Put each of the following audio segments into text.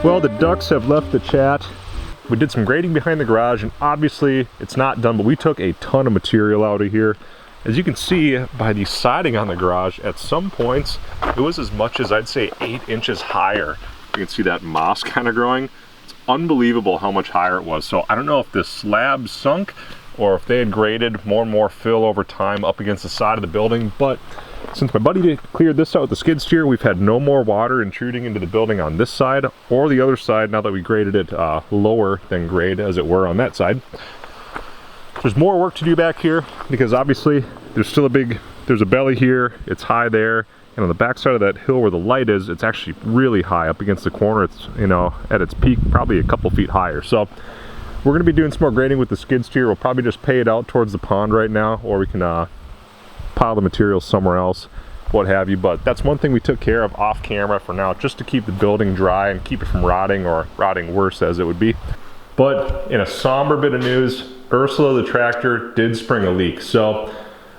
Well, the ducks have left the chat. We did some grading behind the garage, and obviously it's not done, but we took a ton of material out of here. As you can see by the siding on the garage, at some points it was as much as, I'd say, 8 inches higher. You can see that moss kind of growing. It's unbelievable how much higher it was. So I don't know if the slab sunk or if they had graded more and more fill over time up against the side of the building, but since my buddy cleared this out with the skid steer, we've had no more water intruding into the building on this side or the other side now that we graded it lower than grade, as it were, on that side. There's more work to do back here because obviously there's still there's a belly here, it's high there, and on the back side of that hill where the light is, it's actually really high up against the corner. It's, you know, at its peak probably a couple feet higher. So we're going to be doing some more grading with the skid steer. We'll probably just pay it out towards the pond right now, or we can pile the material somewhere else, what have you. But that's one thing we took care of off camera for now, just to keep the building dry and keep it from rotting, or rotting worse as it would be. But in a somber bit of news, Ursula the tractor did spring a leak. So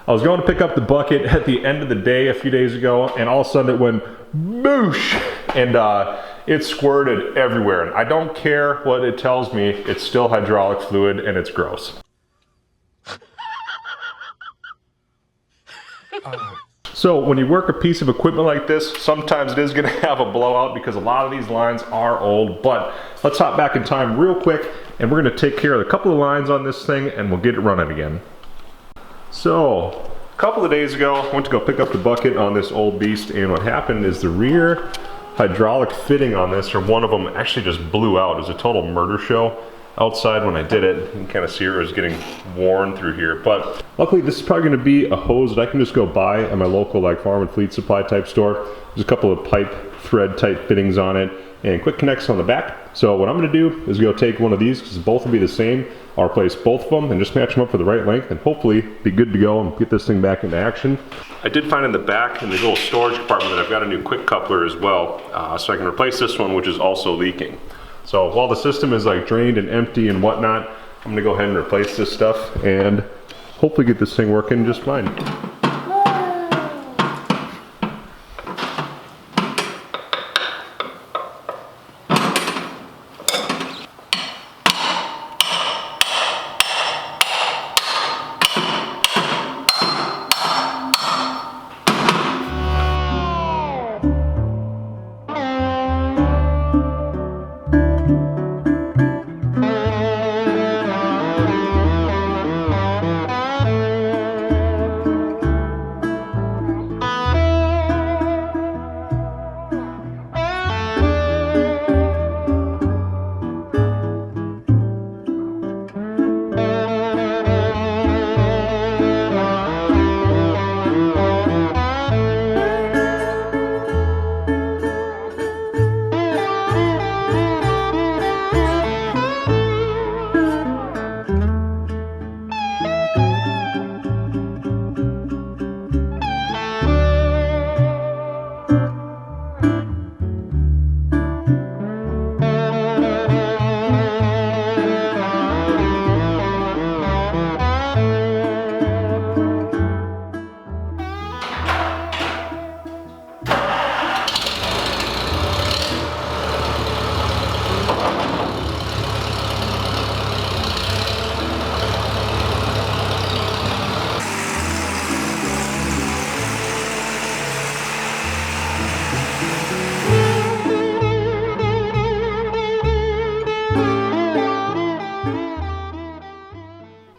I was going to pick up the bucket at the end of the day a few days ago, and all of a sudden it went boosh, and it squirted everywhere. And I don't care what it tells me, it's still hydraulic fluid and it's gross. So when you work a piece of equipment like this, sometimes it is going to have a blowout because a lot of these lines are old. But let's hop back in time real quick, and we're going to take care of a couple of lines on this thing and we'll get it running again. So a couple of days ago, I went to go pick up the bucket on this old beast, and what happened is the rear hydraulic fitting on this, or one of them, actually just blew out. It was a total murder show outside when I did it. You can kind of see it was getting worn through here, but luckily this is probably going to be a hose that I can just go buy at my local like farm and fleet supply type store. There's a couple of pipe thread type fittings on it and quick connects on the back. So what I'm going to do is go take one of these, because both will be the same. I'll replace both of them and just match them up for the right length, and hopefully be good to go and get this thing back into action. I did find in the back in the little storage compartment that I've got a new quick coupler as well, so I can replace this one, which is also leaking. So while the system is like drained and empty and whatnot, I'm gonna go ahead and replace this stuff and hopefully get this thing working just fine.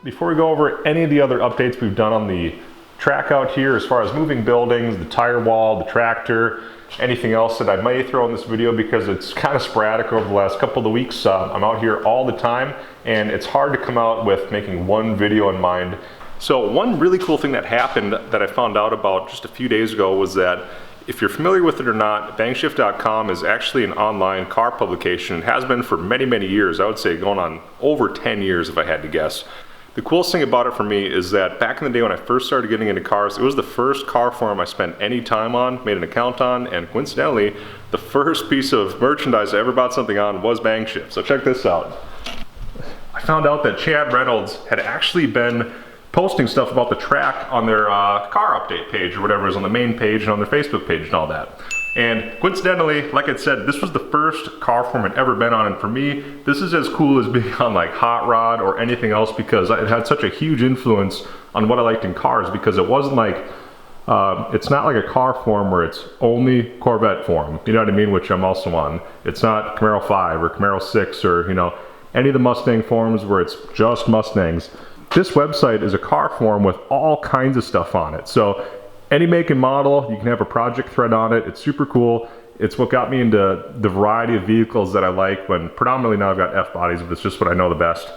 Before we go over any of the other updates we've done on the track out here, as far as moving buildings, the tire wall, the tractor, anything else that I may throw in this video, because it's kind of sporadic over the last couple of weeks. I'm out here all the time, and it's hard to come out with making one video in mind. So one really cool thing that happened that I found out about just a few days ago was that, if you're familiar with it or not, Bankshift.com is actually an online car publication. It has been for many, many years. I would say going on over 10 years if I had to guess. The coolest thing about it for me is that back in the day when I first started getting into cars, it was the first car forum I spent any time on, made an account on, and coincidentally, the first piece of merchandise I ever bought something on was Bankshift. So check this out. I found out that Chad Reynolds had actually been posting stuff about the track on their car update page or whatever is on the main page and on their Facebook page and all that. And coincidentally, like I said, this was the first car form I'd ever been on, and for me, this is as cool as being on like Hot Rod or anything else, because it had such a huge influence on what I liked in cars, because it wasn't like, it's not like a car form where it's only Corvette form, you know what I mean, which I'm also on. It's not Camaro 5 or Camaro 6 or, you know, any of the Mustang forms where it's just Mustangs. This website is a car forum with all kinds of stuff on it. So any make and model, you can have a project thread on it. It's super cool. It's what got me into the variety of vehicles that I like, when predominantly now I've got F-bodies, but it's just what I know the best.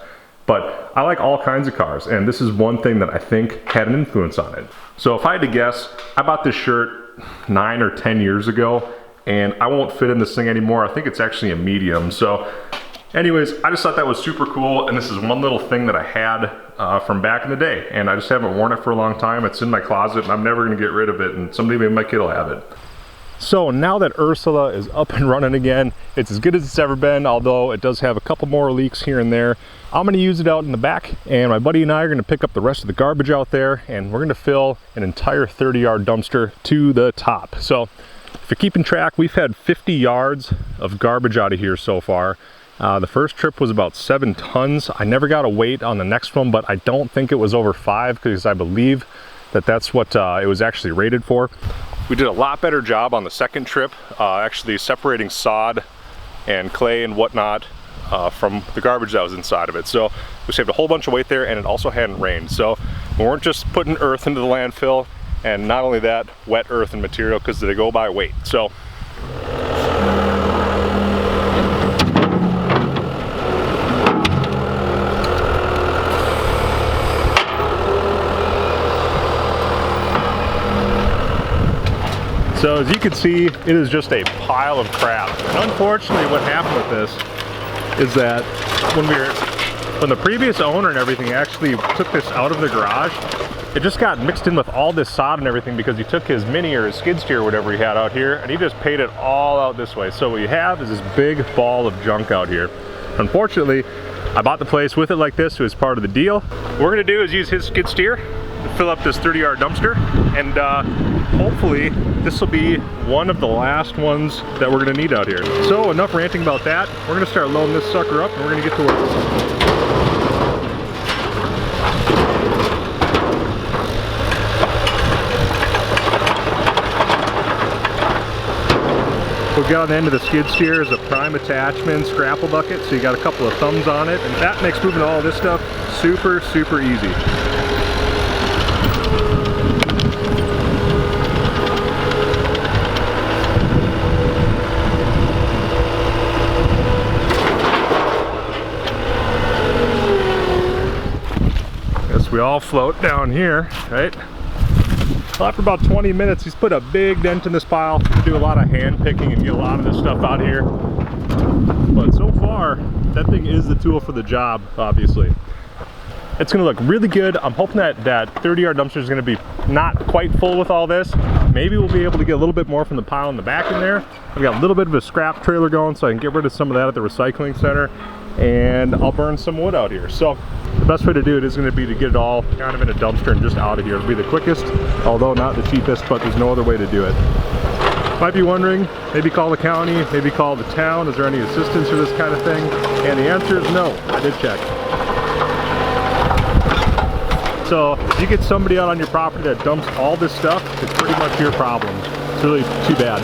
But I like all kinds of cars, and this is one thing that I think had an influence on it. So if I had to guess, I bought this shirt 9 or 10 years ago, and I won't fit in this thing anymore. I think it's actually a medium. So anyways, I just thought that was super cool, and this is one little thing that I had from back in the day, and I just haven't worn it for a long time. It's in my closet, and I'm never gonna get rid of it, and someday maybe my kid will have it. So now that Ursula is up and running again, it's as good as it's ever been, although it does have a couple more leaks here and there. I'm gonna use it out in the back, and my buddy and I are gonna pick up the rest of the garbage out there, and we're gonna fill an entire 30-yard dumpster to the top. So if you're keeping track, we've had 50 yards of garbage out of here so far. The first trip was about 7 tons. I never got a weight on the next one, but I don't think it was over 5, because I believe that that's what it was actually rated for. We did a lot better job on the second trip, actually separating sod and clay and whatnot from the garbage that was inside of it. So we saved a whole bunch of weight there, and it also hadn't rained. So we weren't just putting earth into the landfill, and not only that, wet earth and material, because they go by weight. So as you can see, it is just a pile of crap. And unfortunately, what happened with this is that when the previous owner and everything actually took this out of the garage, it just got mixed in with all this sod and everything, because he took his Mini or his skid steer or whatever he had out here, and he just paid it all out this way. So what you have is this big ball of junk out here. Unfortunately, I bought the place with it like this, so it's part of the deal. What we're gonna do is use his skid steer to fill up this 30-yard dumpster, and hopefully this will be one of the last ones that we're gonna need out here. So enough ranting about that. We're gonna start loading this sucker up, and we're gonna get to work. We've got on the end of the skid steer is a prime attachment scrapple bucket, so you got a couple of thumbs on it, and that makes moving all this stuff super, super easy. Guess we all float down here, right? Well, after about 20 minutes, he's put a big dent in this pile. We do a lot of hand picking and get a lot of this stuff out here. But so far, that thing is the tool for the job, obviously. It's gonna look really good. I'm hoping that 30-yard dumpster is gonna be not quite full with all this. Maybe we'll be able to get a little bit more from the pile in the back in there. I've got a little bit of a scrap trailer going, so I can get rid of some of that at the recycling center. And I'll burn some wood out here. So the best way to do it is going to be to get it all kind of in a dumpster and just out of here. It'll be the quickest, although not the cheapest, but there's no other way to do it. Might be wondering, maybe call the county, maybe call the town. Is there any assistance for this kind of thing? And the answer is no. I did check. So if you get somebody out on your property that dumps all this stuff, it's pretty much your problem. It's really too bad.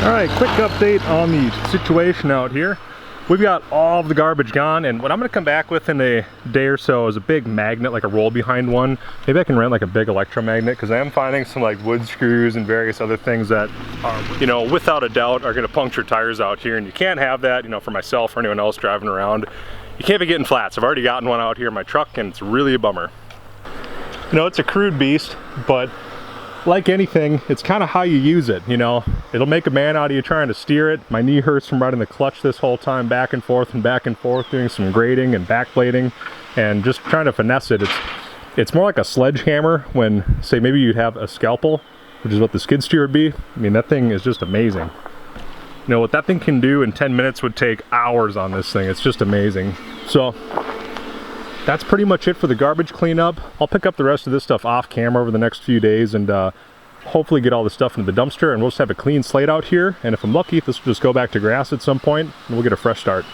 All right, quick update on the situation out here. We've got all of the garbage gone, and what I'm gonna come back with in a day or so is a big magnet, like a roll behind one. Maybe I can rent like a big electromagnet, because I am finding some like wood screws and various other things that are, you know, without a doubt are gonna puncture tires out here, and you can't have that, you know, for myself or anyone else driving around. You can't be getting flats. I've already gotten one out here in my truck, and it's really a bummer. You know, it's a crude beast, but like anything, it's kind of how you use it, you know. It'll make a man out of you trying to steer it. My knee hurts from riding the clutch this whole time, back and forth, doing some grading and backblading and just trying to finesse it. It's more like a sledgehammer when, say, maybe you'd have a scalpel, which is what the skid steer would be. I mean, that thing is just amazing. You know, what that thing can do in 10 minutes would take hours on this thing. It's just amazing. So that's pretty much it for the garbage cleanup. I'll pick up the rest of this stuff off camera over the next few days and hopefully get all the stuff into the dumpster, and we'll just have a clean slate out here. And if I'm lucky, this will just go back to grass at some point and we'll get a fresh start.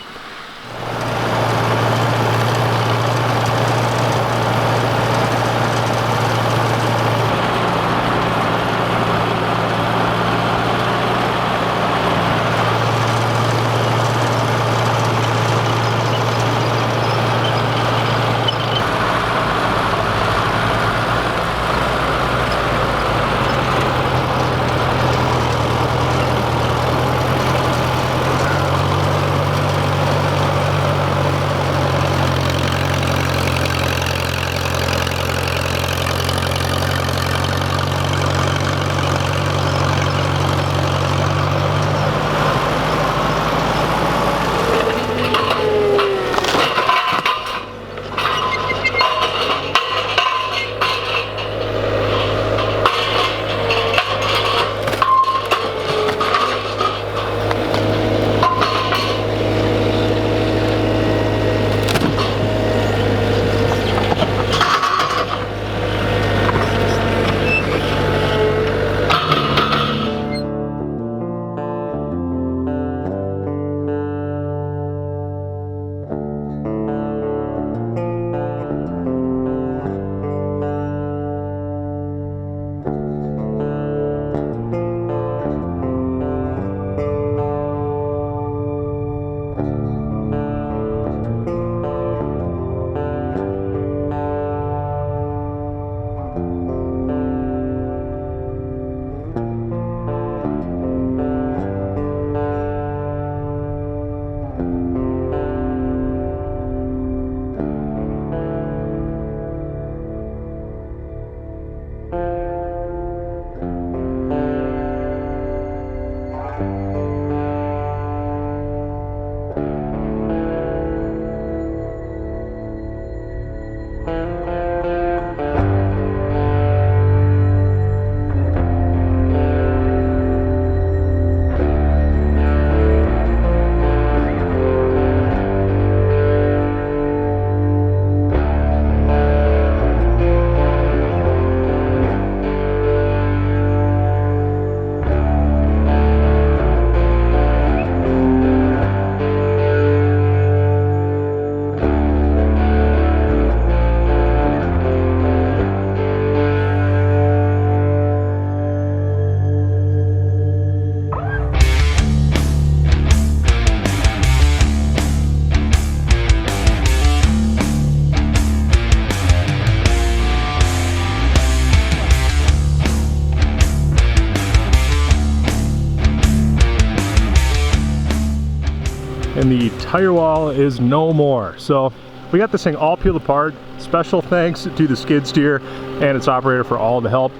And the tire wall is no more. So we got this thing all peeled apart. Special thanks to the skid steer and its operator for all the help.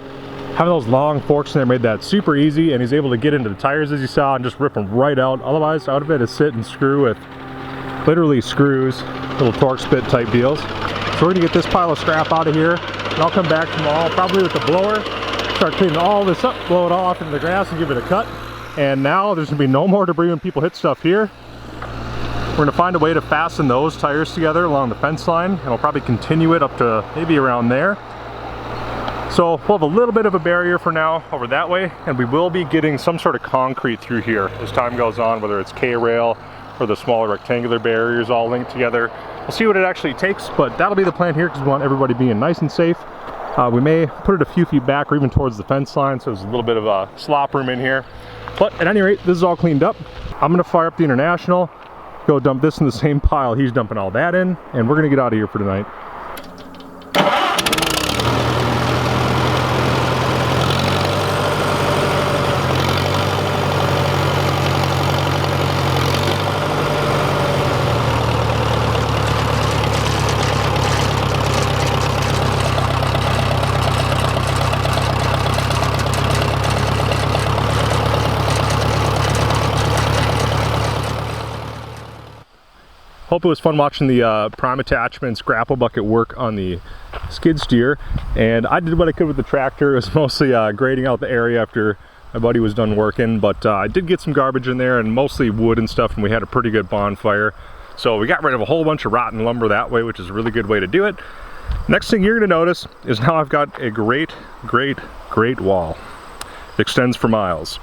Having those long forks in there made that super easy, and he's able to get into the tires, as you saw, and just rip them right out. Otherwise, out of it is sit and screw with literally screws, little torque spit type deals. So we're gonna get this pile of scrap out of here, and I'll come back tomorrow, probably with the blower, start cleaning all this up, blow it all off into the grass and give it a cut. And now there's gonna be no more debris when people hit stuff here. We're gonna find a way to fasten those tires together along the fence line, and we'll probably continue it up to maybe around there. So we'll have a little bit of a barrier for now over that way, and we will be getting some sort of concrete through here as time goes on, whether it's K-rail or the smaller rectangular barriers all linked together. We'll see what it actually takes, but that'll be the plan here because we want everybody being nice and safe. We may put it a few feet back or even towards the fence line, so there's a little bit of a slop room in here. But at any rate, this is all cleaned up. I'm gonna fire up the International, go dump this in the same pile he's dumping all that in, and we're gonna get out of here for tonight. Hope it was fun watching the prime attachments grapple bucket work on the skid steer, and I did what I could with the tractor. It was mostly grading out the area after my buddy was done working, but I did get some garbage in there and mostly wood and stuff, and we had a pretty good bonfire. So we got rid of a whole bunch of rotten lumber that way, which is a really good way to do it. Next thing you're going to notice is now I've got a great wall. It extends for miles,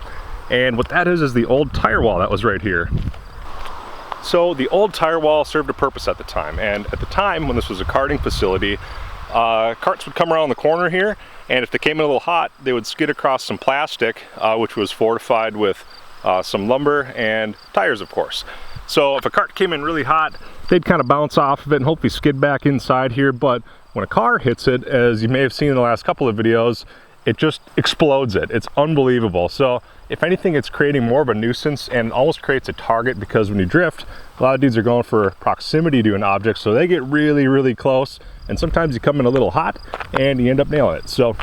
and what that is the old tire wall that was right here. So the old tire wall served a purpose at the time, and at the time when this was a karting facility, carts would come around the corner here, and if they came in a little hot, they would skid across some plastic, which was fortified with some lumber and tires, of course. So if a cart came in really hot, they'd kind of bounce off of it and hopefully skid back inside here, but when a car hits it, as you may have seen in the last couple of videos, it just explodes it. It's unbelievable. So if anything, it's creating more of a nuisance and almost creates a target, because when you drift, a lot of dudes are going for proximity to an object, so they get really close, and sometimes you come in a little hot and you end up nailing it. So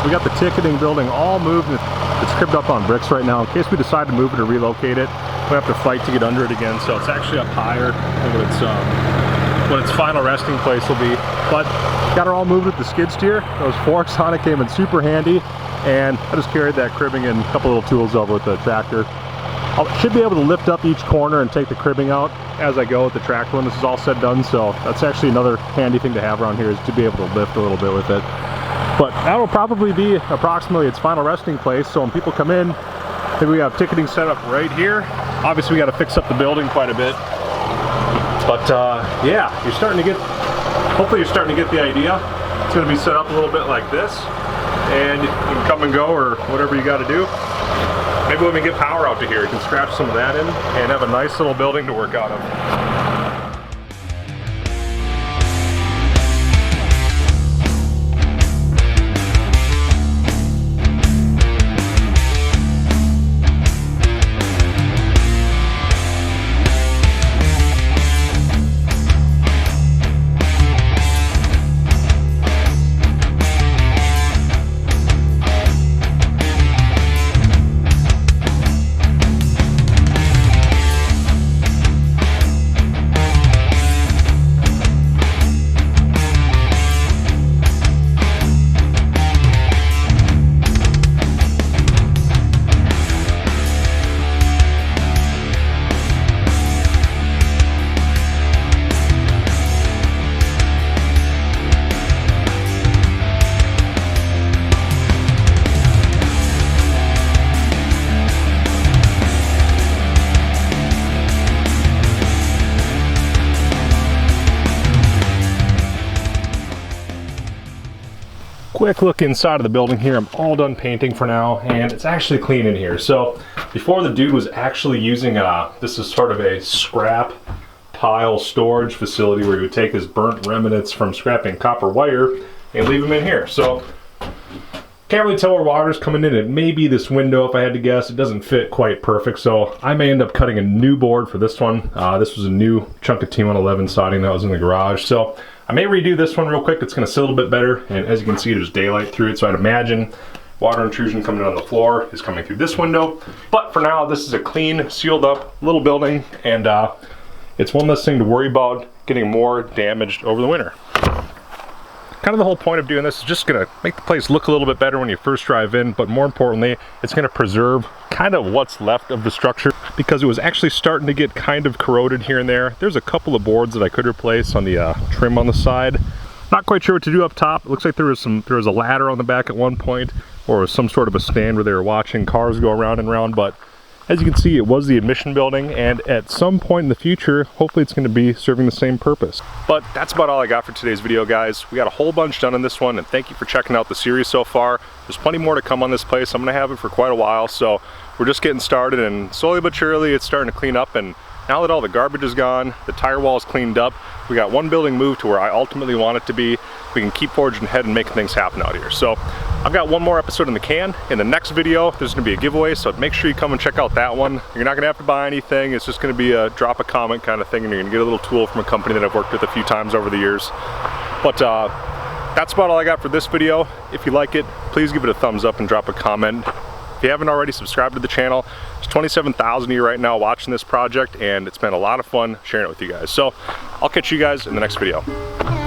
So we got the ticketing building all moved. It's cribbed up on bricks right now. In case we decide to move it or relocate it, we have to fight to get under it again. So it's actually up higher than what its final resting place will be. But got her all moved with the skid steer. Those forks on it came in super handy, and I just carried that cribbing and a couple little tools over with the tractor. I should be able to lift up each corner and take the cribbing out as I go with the tractor when this is all said and done. So that's actually another handy thing to have around here, is to be able to lift a little bit with it. But that'll probably be approximately its final resting place. So when people come in, maybe we have ticketing set up right here. Obviously we got to fix up the building quite a bit. But yeah, you're starting to get, hopefully you're starting to get the idea. It's going to be set up a little bit like this, and you can come and go or whatever you got to do. Maybe when we get power out to here, you can scratch some of that in and have a nice little building to work out of. quick look inside of the building here. I'm all done painting for now, and it's actually clean in here. So before, the dude was actually using this is sort of a scrap pile storage facility where he would take his burnt remnants from scrapping copper wire and leave them in here. So can't really tell where water's coming in. It may be this window if I had to guess. It doesn't fit quite perfect, so I may end up cutting a new board for this one. This was a new chunk of T111 siding that was in the garage, so I may redo this one real quick. It's going to sit a little bit better, and as you can see, there's daylight through it, so I'd imagine water intrusion coming in on the floor is coming through this window. But for now, this is a clean, sealed up little building, and it's one less thing to worry about getting more damaged over the winter. Kind of the whole point of doing this is just gonna make the place look a little bit better when you first drive in, but more importantly, it's gonna preserve kind of what's left of the structure, because it was actually starting to get kind of corroded here and there. There's a couple of boards that I could replace on the trim on the side. Not quite sure what to do up top. It looks like there was a ladder on the back at one point, or some sort of a stand where they were watching cars go around and around, but as you can see, it was the admission building, and at some point in the future, hopefully it's going to be serving the same purpose. But that's about all I got for today's video, guys. We got a whole bunch done in this one, and thank you for checking out the series so far. There's plenty more to come on this place. I'm going to have it for quite a while, so we're just getting started, and slowly but surely it's starting to clean up. And now that all the garbage is gone, the tire wall is cleaned up, we got one building moved to where I ultimately want it to be. We can keep forging ahead and making things happen out here. So I've got one more episode in the can. In the next video, there's gonna be a giveaway, so make sure you come and check out that one. You're not gonna have to buy anything. It's just gonna be a drop a comment kind of thing, and you're gonna get a little tool from a company that I've worked with a few times over the years. But that's about all I got for this video. If you like it, please give it a thumbs up and drop a comment. If you haven't already, subscribed to the channel. There's 27,000 of you right now watching this project, and it's been a lot of fun sharing it with you guys. So I'll catch you guys in the next video.